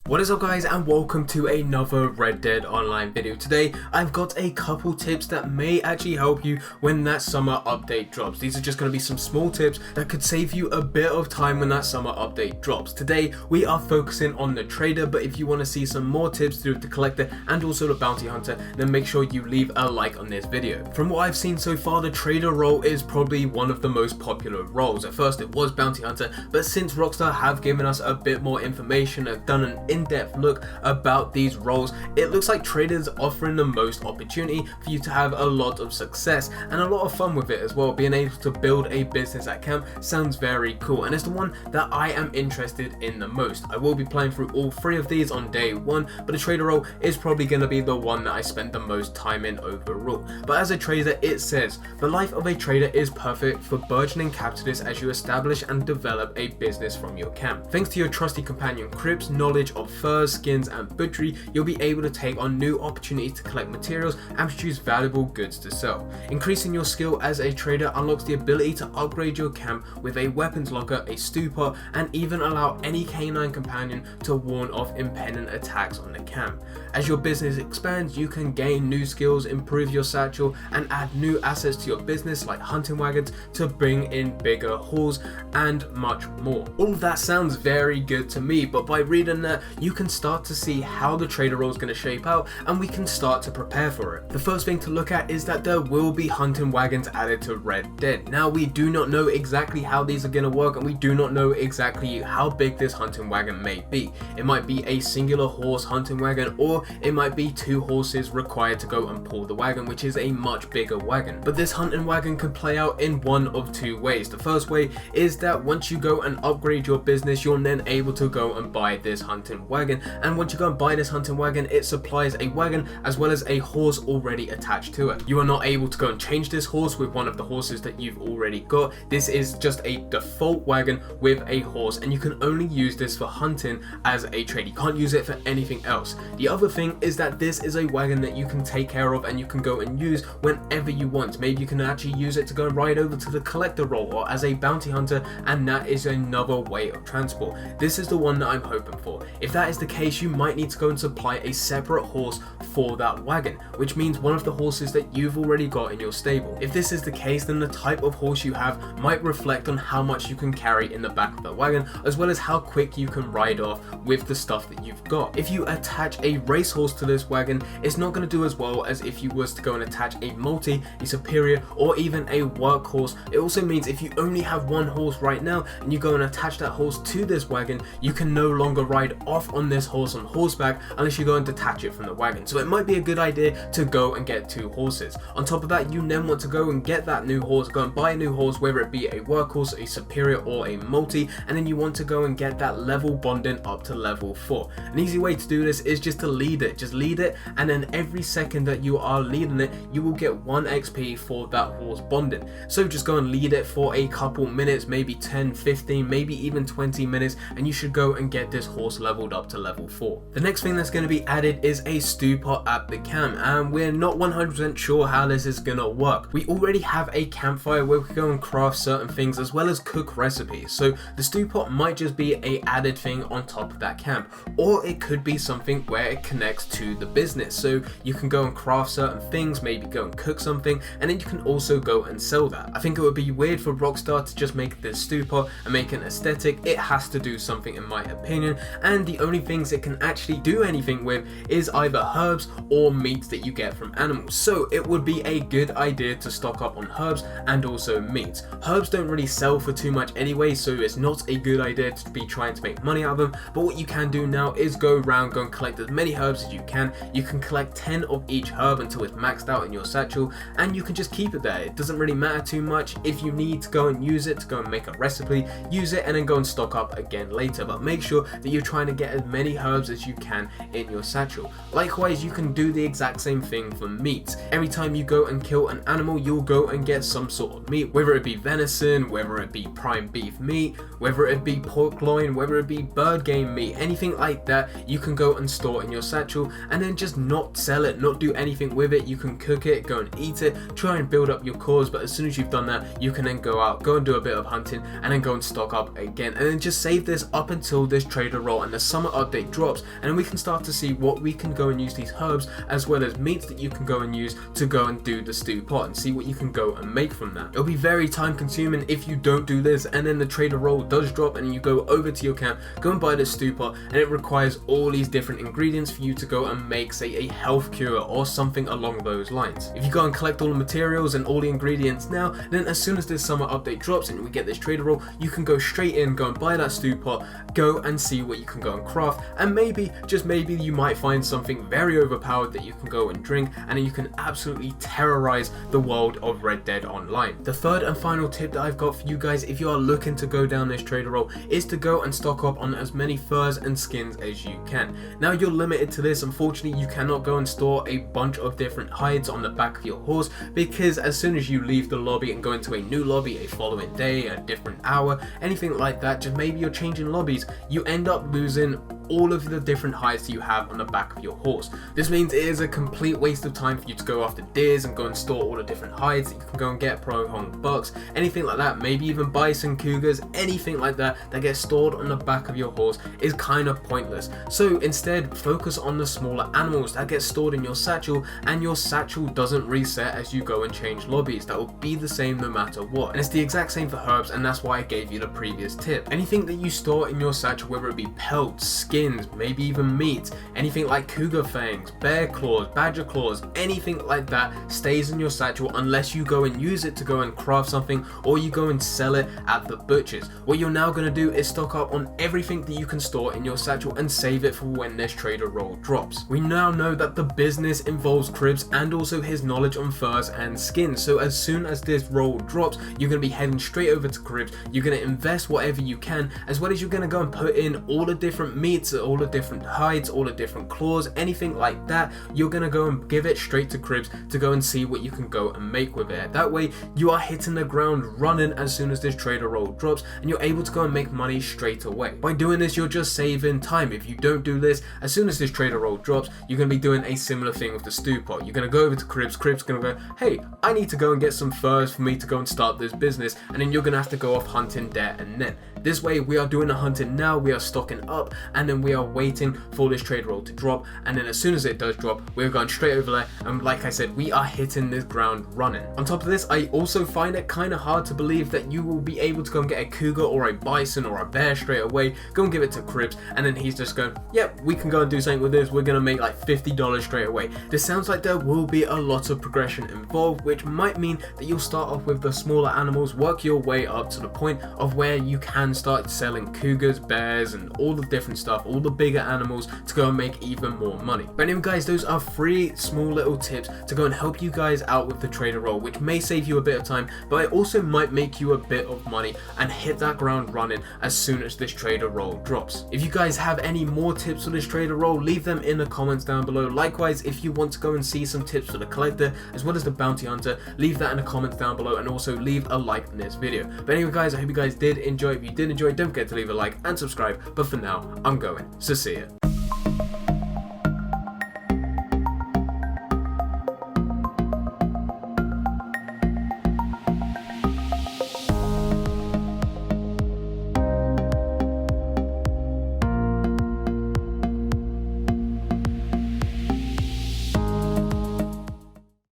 What is up guys, and welcome to another Red Dead Online video. Today I've got a couple tips that may actually help you when that summer update drops. These are just going to be some small tips that could save you a bit of time when that summer update drops. Today we are focusing on the trader, but if you want to see some more tips through the collector and also the bounty hunter, then make sure you leave a like on this video. From what I've seen so far, the trader role is probably one of the most popular roles. At first it was bounty hunter, but since Rockstar have given us a bit more information, have done an in-depth look about these roles, it looks like traders offering the most opportunity for you to have a lot of success and a lot of fun with it as well. Being able to build a business at camp sounds very cool, and it's the one that I am interested in the most. I will be playing through all three of these on day one, but the trader role is probably going to be the one that I spend the most time in overall. But as a trader, it says the life of a trader is perfect for burgeoning capitalists as you establish and develop a business from your camp. Thanks to your trusty companion Crip's knowledge of furs, skins and butchery, you'll be able to take on new opportunities to collect materials and produce valuable goods to sell. Increasing your skill as a trader unlocks the ability to upgrade your camp with a weapons locker, a stew pot, and even allow any canine companion to warn off impending attacks on the camp. As your business expands, you can gain new skills, improve your satchel, and add new assets to your business like hunting wagons to bring in bigger hauls and much more. All of that sounds very good to me, but by reading that, you can start to see how the trader role is going to shape out, and we can start to prepare for it. The first thing to look at is that there will be hunting wagons added to Red Dead. Now, we do not know exactly how these are going to work, and we do not know exactly how big this hunting wagon may be. It might be a singular horse hunting wagon, or it might be two horses required to go and pull the wagon, which is a much bigger wagon. But this hunting wagon can play out in one of two ways. The first way is that once you go and upgrade your business, you're then able to go and buy this hunting wagon, and once you go and buy this hunting wagon, it supplies a wagon as well as a horse already attached to it. You are not able to go and change this horse with one of the horses that you've already got. This is just a default wagon with a horse, and you can only use this for hunting as a trade. You can't use it for anything else. The other thing is that this is a wagon that you can take care of and you can go and use whenever you want. Maybe you can actually use it to go and ride over to the collector role or as a bounty hunter, and that is another way of transport. This is the one that I'm hoping for. If that is the case, you might need to go and supply a separate horse for that wagon, which means one of the horses that you've already got in your stable. If this is the case, then the type of horse you have might reflect on how much you can carry in the back of the wagon, as well as how quick you can ride off with the stuff that you've got. If you attach a racehorse to this wagon, it's not going to do as well as if you was to go and attach a multi, a superior, or even a workhorse. It also means if you only have one horse right now and you go and attach that horse to this wagon, you can no longer ride off on this horse on horseback unless you go and detach it from the wagon. So it might be a good idea to go and get two horses. On top of that, you then want to go and get that new horse, go and buy a new horse, whether it be a workhorse, a superior, or a multi, and then you want to go and get that level bonding up to level 4. An easy way to do this is just to lead it. Just lead it, and then every second that you are leading it, you will get 1 XP for that horse bonding. So just go and lead it for a couple minutes, maybe 10, 15, maybe even 20 minutes, and you should go and get this horse leveled up to level 4. The next thing that's going to be added is a stew pot at the camp, and we're not 100% sure how this is going to work. We already have a campfire where we can go and craft certain things as well as cook recipes, so the stew pot might just be a added thing on top of that camp, or it could be something where it connects to the business, so you can go and craft certain things, maybe go and cook something, and then you can also go and sell that. I think it would be weird for Rockstar to just make this stew pot and make an aesthetic. It has to do something in my opinion, and the only things it can actually do anything with is either herbs or meats that you get from animals. So it would be a good idea to stock up on herbs and also meats. Herbs don't really sell for too much anyway, so it's not a good idea to be trying to make money out of them, but what you can do now is go around, go and collect as many herbs as you can. You can collect 10 of each herb until it's maxed out in your satchel, and you can just keep it there. It doesn't really matter too much. If you need to go and use it to go and make a recipe, use it and then go and stock up again later, but make sure that you're trying to get as many herbs as you can in your satchel. Likewise, you can do the exact same thing for meat. Every time you go and kill an animal, you'll go and get some sort of meat, whether it be venison, whether it be prime beef meat, whether it be pork loin, whether it be bird game meat, anything like that, you can go and store in your satchel and then just not sell it, not do anything with it. You can cook it, go and eat it, try and build up your cores, but as soon as you've done that, you can then go out, go and do a bit of hunting, and then go and stock up again, and then just save this up until this trader role and the summer summer update drops, and then we can start to see what we can go and use these herbs as well as meats that you can go and use to go and do the stew pot and see what you can go and make from that. It'll be very time consuming if you don't do this, and then the trader role does drop and you go over to your camp, go and buy the stew pot, and it requires all these different ingredients for you to go and make, say, a health cure or something along those lines. If you go and collect all the materials and all the ingredients now, then as soon as this summer update drops and we get this trader role, you can go straight in, go and buy that stew pot, go and see what you can go and craft, and maybe, just maybe, you might find something very overpowered that you can go and drink, and then you can absolutely terrorize the world of Red Dead Online. The third and final tip that I've got for you guys, if you are looking to go down this trader role, is to go and stock up on as many furs and skins as you can. Now you're limited to this. Unfortunately, you cannot go and store a bunch of different hides on the back of your horse, because as soon as you leave the lobby and go into a new lobby a following day, a different hour, anything like that, just maybe you're changing lobbies, you end up losing all of the different hides that you have on the back of your horse. This means it is a complete waste of time for you to go after deers and go and store all the different hides that you can go and get, pronghorn bucks, anything like that, maybe even bison, cougars, anything like that that gets stored on the back of your horse is kind of pointless. So instead, focus on the smaller animals that get stored in your satchel, and your satchel doesn't reset as you go and change lobbies. That will be the same no matter what. And it's the exact same for herbs, and that's why I gave you the previous tip. Anything that you store in your satchel, whether it be pelts, skins, maybe even meat, anything like cougar fangs, bear claws, badger claws, anything like that stays in your satchel unless you go and use it to go and craft something, or you go and sell it at the butchers. What you're now going to do is stock up on everything that you can store in your satchel and save it for when this trader role drops. We now know that the business involves Cribs and also his knowledge on furs and skins, so as soon as this role drops, you're going to be heading straight over to Cribs. You're going to invest whatever you can, as well as you're going to go and put in all the different meats, all the different hides, all the different claws, anything like that. You're going to go and give it straight to Cribs to go and see what you can go and make with it. That way you are hitting the ground running as soon as this trader role drops, and you're able to go and make money straight away. By doing this, you're just saving time. If you don't do this, as soon as this trader role drops, you're going to be doing a similar thing with the stew pot. You're going to go over to Cribs, Cribs going to go, hey, I need to go and get some furs for me to go and start this business, and then you're going to have to go off hunting there and then. This way we are doing the hunting now, we are stocking up, and then we are waiting for this trader role to drop, and then as soon as it does drop, we're going straight over there, and like I said, we are hitting this ground running. On top of this, I also find it kind of hard to believe that you will be able to go and get a cougar or a bison or a bear straight away, go and give it to Cribs, and then he's just going, yep, we can go and do something with this, we're going to make like $50 straight away. This sounds like there will be a lot of progression involved, which might mean that you'll start off with the smaller animals, work your way up to the point of where you can start selling cougars, bears, and all the different stuff, all the bigger animals, to go and make even more money. But anyway guys, those are 3 small little tips to go and help you guys out with the trader role, which may save you a bit of time, but it also might make you a bit of money and hit that ground running as soon as this trader role drops. If you guys have any more tips for this trader role, leave them in the comments down below. Likewise, if you want to go and see some tips for the collector as well as the bounty hunter, leave that in the comments down below, and also leave a like on this video. But anyway guys, I hope you guys did enjoy. If you did enjoy, don't forget to leave a like and subscribe, but for now, I'm going, so see ya.